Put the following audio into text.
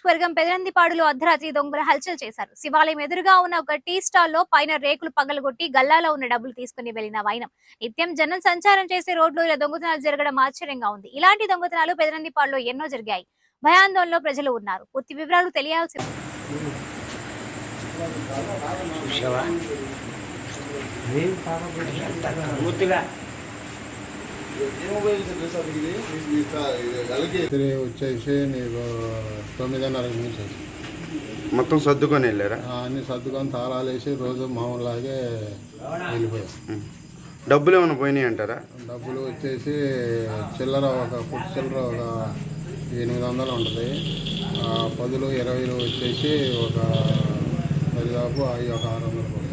నియోజకవర్గం పెదనందిపాడులో అర్ధరాత్రి దొంగలు హల్చల్ చేశారు. శివాలయం ఎదురుగా ఉన్న ఒక టీ స్టాల్లో పైన రేకులు పగలగొట్టి గల్లాలో ఉన్న డబ్బులు తీసుకుని వెళ్లిన వైనం. నిత్యం జనం సంచారం చేసే రోడ్లు ఇలా దొంగతనాలు జరగడం ఆశ్చర్యంగా ఉంది. ఇలాంటి దొంగతనాలు పెదనందిపాడులో ఎన్నో జరిగాయి. భయాందోళనలో ప్రజలు ఉన్నారు. పూర్తి వివరాలు తెలియాల్సి వచ్చేసి నీకు 9:30 నుంచి మొత్తం సర్దుకొని వెళ్ళారా? అన్ని సర్దుకొని తాళాలు వేసి రోజు మామూలులాగే వెళ్ళిపోయాం. డబ్బులు ఏమైనా పోయినాయి అంటారా? డబ్బులు వచ్చేసి చిల్లర ఒక పుట్టు చిల్లర ఒక 800 ఉంటుంది. 10లు 20లు వచ్చేసి ఒక దాదాపు అవి ఒక 600 ఉంటాయి.